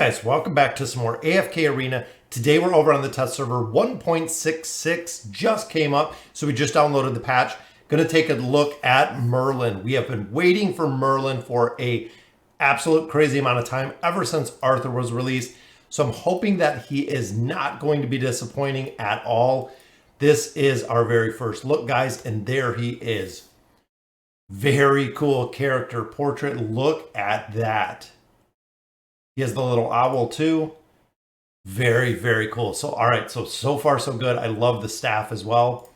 Guys, welcome back to some more AFK Arena. Today we're over on the test server. 1.66 just came up, so we just downloaded the patch. Going to take a look at Merlin. We have been waiting for Merlin for a absolute crazy amount of time, ever since Arthur was released. So I'm hoping that he is not going to be disappointing at all. This is our very first look, guys, and there he is. Very cool character portrait. Look at that. He has the little owl too. Very, very cool. So, all right. So far so good. I love the staff as well.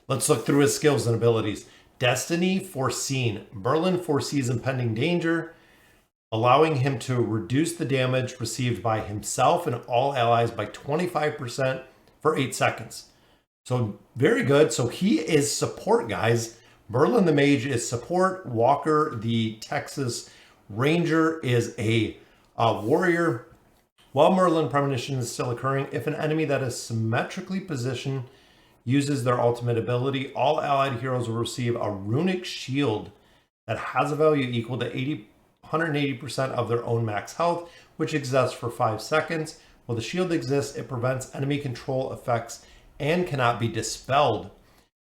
Let's look through his skills and abilities. Destiny Foreseen. Merlin foresees impending danger, allowing him to reduce the damage received by himself and all allies by 25% for 8 seconds. So very good. So he is support, guys. Merlin the Mage is support. Walker the Texas Ranger is a warrior. While Merlin premonition is still occurring, if an enemy that is symmetrically positioned uses their ultimate ability, all allied heroes will receive a runic shield that has a value equal to 180% of their own max health, which exists for 5 seconds. While the shield exists, it prevents enemy control effects and cannot be dispelled.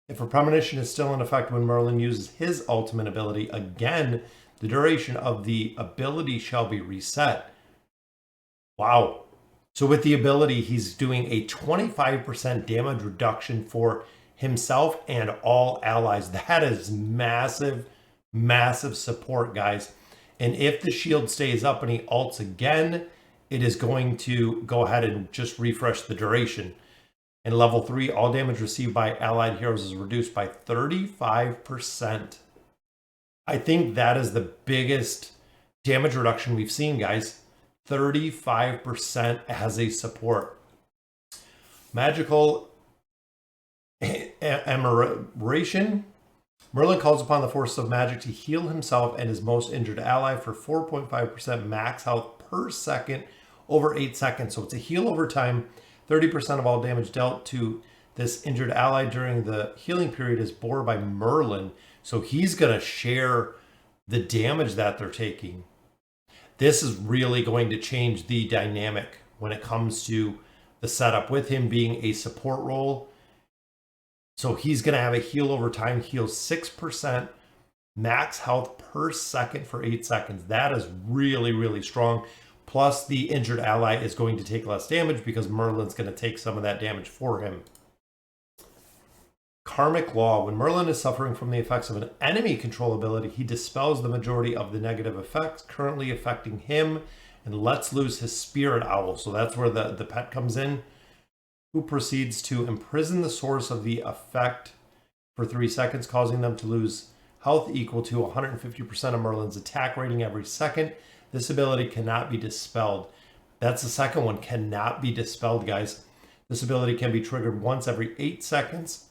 If a premonition is still in effect when Merlin uses his ultimate ability, again, the duration of the ability shall be reset. Wow. So with the ability, he's doing a 25% damage reduction for himself and all allies. That is massive, massive support, guys. And if the shield stays up and he ults again, it is going to go ahead and just refresh the duration. In level 3, all damage received by allied heroes is reduced by 35%. I think that is the biggest damage reduction we've seen, guys. 35% as a support. Magical Emeration. Merlin calls upon the forces of magic to heal himself and his most injured ally for 4.5% max health per second over 8 seconds. So it's a heal over time. 30% of all damage dealt to this injured ally during the healing period is bore by Merlin. So he's going to share the damage that they're taking. This is really going to change the dynamic when it comes to the setup with him being a support role. So he's going to have a heal over time, heal 6% max health per second for 8 seconds. That is really, really strong. Plus the injured ally is going to take less damage because Merlin's going to take some of that damage for him. Karmic Law. When Merlin is suffering from the effects of an enemy control ability, he dispels the majority of the negative effects currently affecting him and lets loose his spirit owl. So that's where the pet comes in, who proceeds to imprison the source of the effect for 3 seconds, causing them to lose health equal to 150% of Merlin's attack rating every second. This ability cannot be dispelled. That's the second one, cannot be dispelled, guys. This ability can be triggered once every 8 seconds.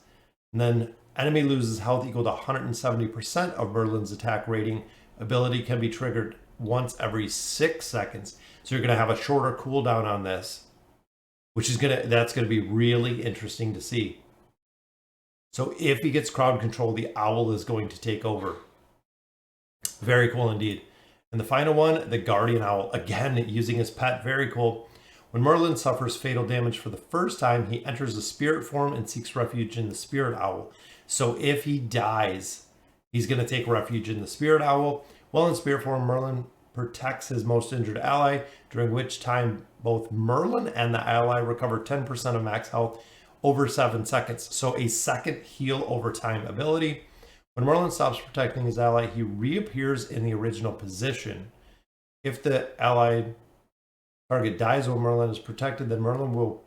And then enemy loses health equal to 170% of Merlin's attack rating. Ability can be triggered once every 6 seconds. So you're going to have a shorter cooldown on this, which is that's going to be really interesting to see. So if he gets crowd control, the owl is going to take over. Very cool indeed. And the final one, the Guardian Owl, again using his pet, very cool. When Merlin suffers fatal damage for the first time, he enters the spirit form and seeks refuge in the spirit owl. So if he dies, he's going to take refuge in the spirit owl. While in spirit form, Merlin protects his most injured ally, during which time both Merlin and the ally recover 10% of max health over 7 seconds. So a second heal over time ability. When Merlin stops protecting his ally, he reappears in the original position. If the allied target dies while Merlin is protected, then Merlin will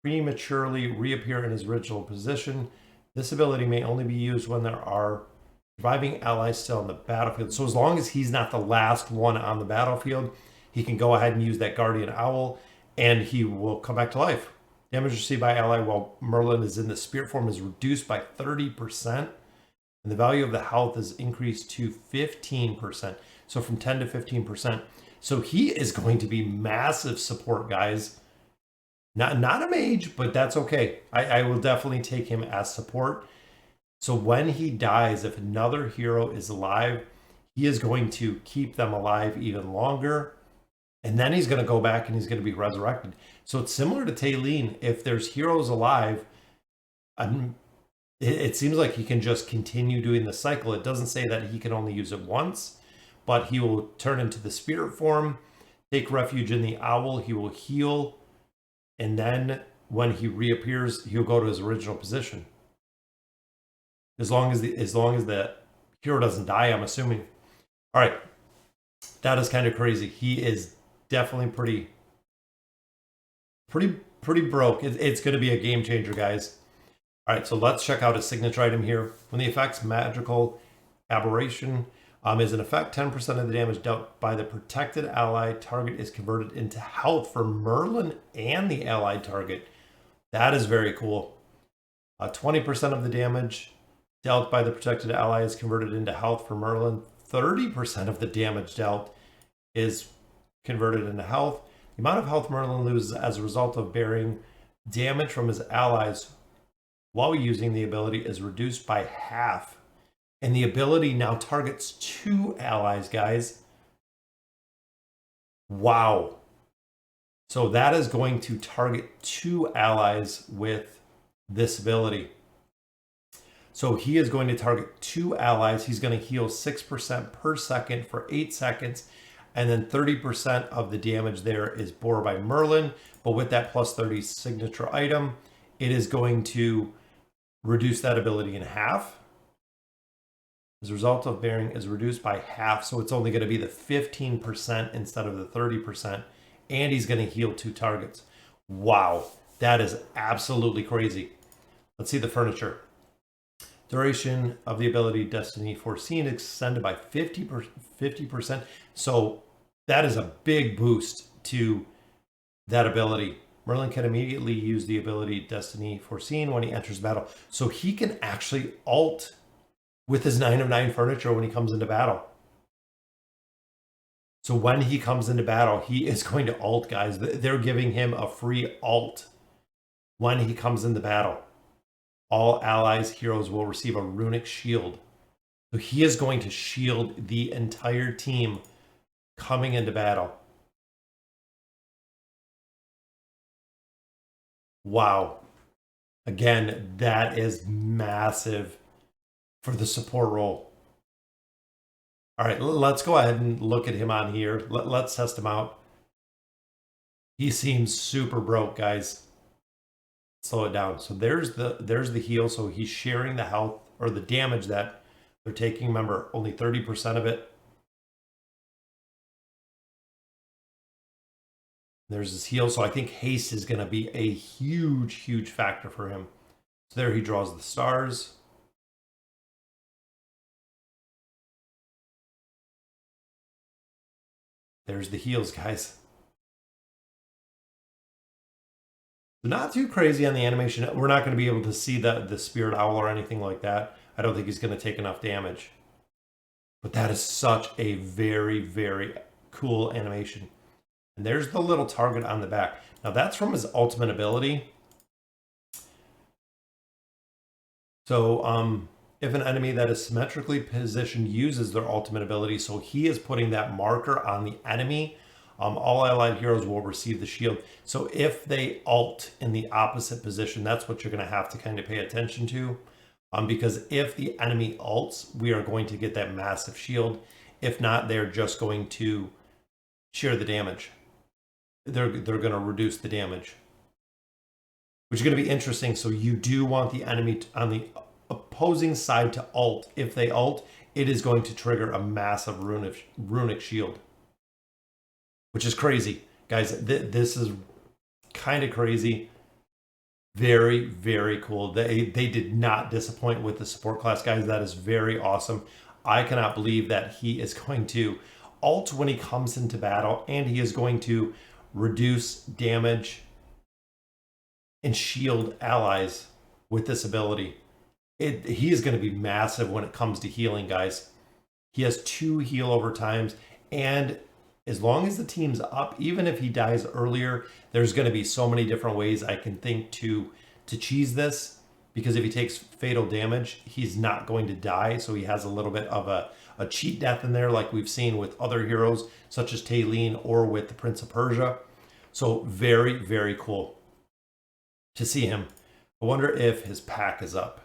prematurely reappear in his original position. This ability may only be used when there are surviving allies still on the battlefield. So as long as he's not the last one on the battlefield, he can go ahead and use that Guardian Owl and he will come back to life. Damage received by ally while Merlin is in the spirit form is reduced by 30%. And the value of the health is increased to 15%. So from 10 to 15%. So he is going to be massive support, guys. Not a mage, but that's okay. I will definitely take him as support. So when he dies, if another hero is alive, he is going to keep them alive even longer. And then he's going to go back and he's going to be resurrected. So it's similar to Taylene. If there's heroes alive, it seems like he can just continue doing the cycle. It doesn't say that he can only use it once, but he will turn into the spirit form, take refuge in the owl, he will heal, and then when he reappears, he'll go to his original position. As long as the hero doesn't die, I'm assuming. All right, that is kind of crazy. He is definitely pretty broke. It's going to be a game changer, guys. All right, so let's check out his signature item here. When the effect's magical aberration is an effect, 10% of the damage dealt by the protected ally target is converted into health for Merlin and the allied target. That is very cool. 20% of the damage dealt by the protected ally is converted into health for Merlin. 30% of the damage dealt is converted into health. The amount of health Merlin loses as a result of bearing damage from his allies while using the ability is reduced by half. And the ability now targets 2 allies, guys. Wow. So that is going to target 2 allies with this ability. So he is going to target 2 allies. He's going to heal 6% per second for 8 seconds. And then 30% of the damage there is bore by Merlin. But with that plus 30 signature item, it is going to reduce that ability in half. As a result of bearing is reduced by half, so it's only going to be the 15% instead of the 30%, and he's going to heal 2 targets. Wow, that is absolutely crazy. Let's see the furniture. Duration of the ability Destiny Foreseen extended by 50%. So that is a big boost to that ability. Merlin can immediately use the ability Destiny Foreseen when he enters battle. So he can actually ult with his 9 of 9 furniture when he comes into battle. So when he comes into battle, he is going to ult, guys. They're giving him a free ult when he comes into battle. All allies heroes will receive a runic shield. So he is going to shield the entire team coming into battle. Wow. Again, that is massive for the support role. All right, let's go ahead and look at him on here. Let's test him out. He seems super broke, guys. Slow it down. So there's the heal. So he's sharing the health or the damage that they're taking. Remember, only 30% of it. There's his heal. So I think haste is going to be a huge factor for him. So there he draws the stars. There's the heals, guys. Not too crazy on the animation. We're not going to be able to see the spirit owl or anything like that. I don't think he's going to take enough damage. But that is such a very cool animation. And there's the little target on the back. Now that's from his ultimate ability. So if an enemy that is symmetrically positioned uses their ultimate ability, so he is putting that marker on the enemy, all allied heroes will receive the shield. So if they ult in the opposite position, that's what you're going to have to kind of pay attention to. Because if the enemy ults, we are going to get that massive shield. If not, they're just going to share the damage. They're going to reduce the damage, which is going to be interesting. So you do want the enemy on the opposing side to ult. If they ult, it is going to trigger a massive runic shield, which is crazy, guys. This is kind of crazy. Very cool. They did not disappoint with the support class, guys. That is very awesome. I cannot believe that he is going to ult when he comes into battle, and he is going to reduce damage and shield allies with this ability. He is going to be massive when it comes to healing, guys. He has 2 heal over times, and as long as the team's up, even if he dies earlier, there's going to be so many different ways I can think to cheese this, because if he takes fatal damage, he's not going to die, so he has a little bit of a cheat death in there like we've seen with other heroes such as Taylene or with the Prince of Persia. So very, very cool to see him. I wonder if his pack is up.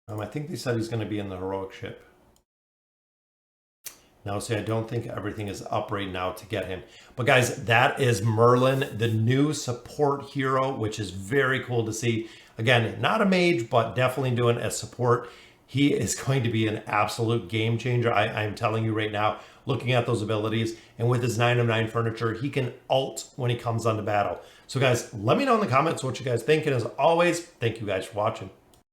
I think they said he's going to be in the heroic ship. Now, see, I don't think everything is up right now to get him. But guys, that is Merlin, the new support hero, which is very cool to see. Again, not a mage, but definitely doing a support. He is going to be an absolute game changer. I'm telling you right now, looking at those abilities, and with his 9 of 9 furniture, he can ult when he comes onto battle. So guys, let me know in the comments what you guys think. And as always, thank you guys for watching.